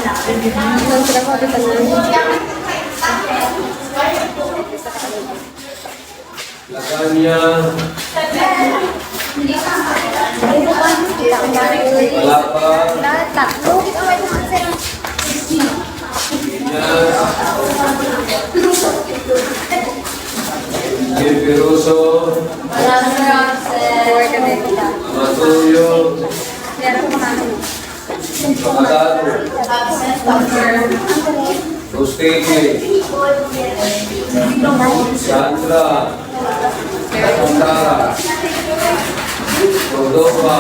Nang sila ko dito na. Lasagna. Palapa. Tatlo. Piruso. Matuyo. Pakadado. Rosteke. Sandra. Sandara. Cordova.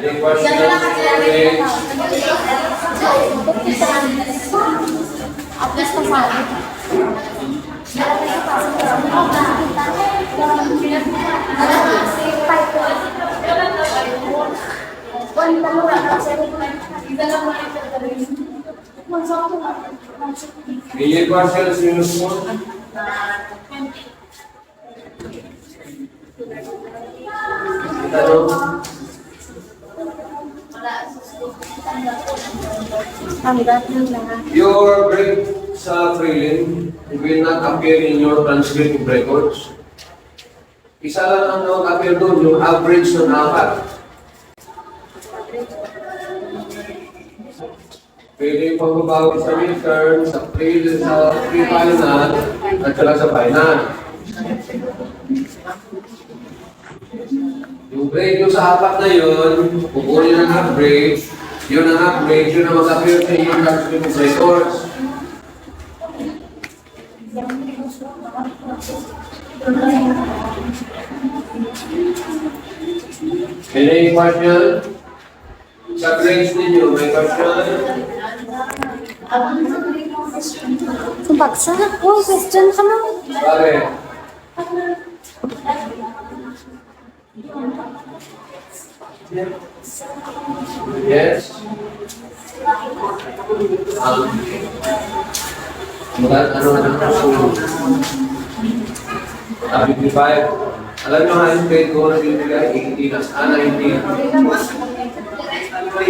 Any questions? Any questions in this one? Your grade sa prelim will not appear in your transcript records. Isa lang ang nag-appear doon, yung average ng apat. Pwede pang mabawi sa midterm, sa pre-final, at saka sa final. Yung grade nyo sa apat na yun, kukunin ang average, yun ang average, yun ang mag-appear sa inyong transcript records. Any question? Sa grades ninyo, may question? Baksa na po, question ka mo. Bakit? Yes? Ano? 55. Alam nyo nga yung grade ko na binibigay, 18 na. 19. My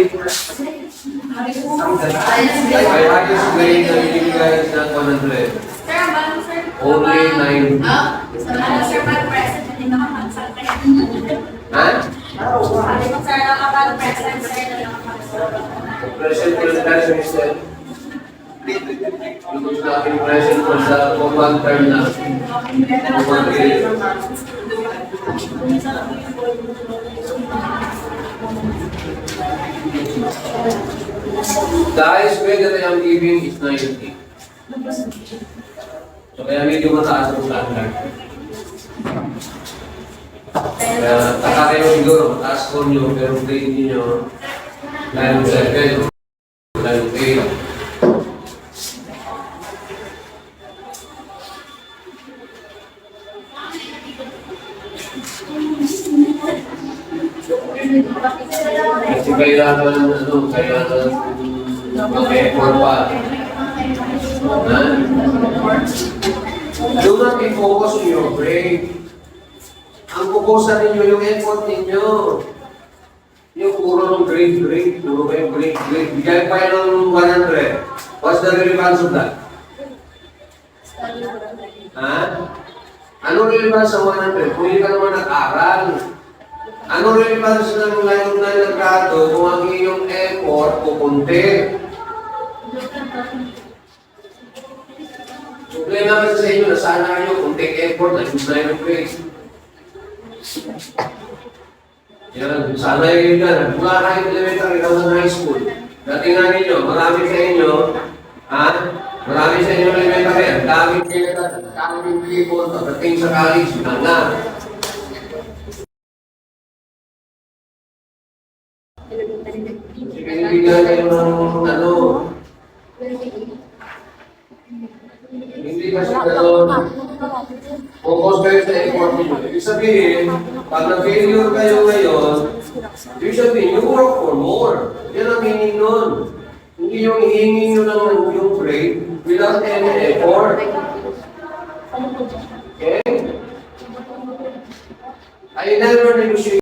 highest grade na binibigay is not 100. Only 90. Ha? Present ko lang tayo sa mister. Yung gusto natin present ko sa command term na. Command grade. The highest grade that I am giving is 90. So kaya medyo mataas ang standard. Kaya taka kayo siguro, mataas ko nyo, pero grade ninyo, 9-7, 9-8. Kasi kailangan mag-effort pa. Do not be focused on your grade. Ang pupusan ninyo yung effort ninyo. Yung puro ng grade, puro kayo grade. Bigay pa yun ng 100. What's the relevance of that? Ha? Ano relevance sa 100? Kung hindi ka naman nag-aral. Ano relevance ng layong na naggrado kung ang iyong effort pupunti? Problema kasi sa inyo na sana kayo kung take effort na yung line of grace. Yan, sana yun yan. Mula kahit elementary hanggang high school. Dati nga ninyo, marami sa inyo, ha? Marami sa inyo elementary, ang daming kailan, ang daming people, pagdating sa college, yun na. Pinibigyan kayo ng ano, hindi kasi gano'n. focus kayo sa effort ninyo. Ibig sabihin, pag na-failure kayo ngayon, ibig sabihin, you work for more. Yan ang meaning nun. Hindi yung hihingin nyo lang yung grade without any effort. Okay? I never negotiate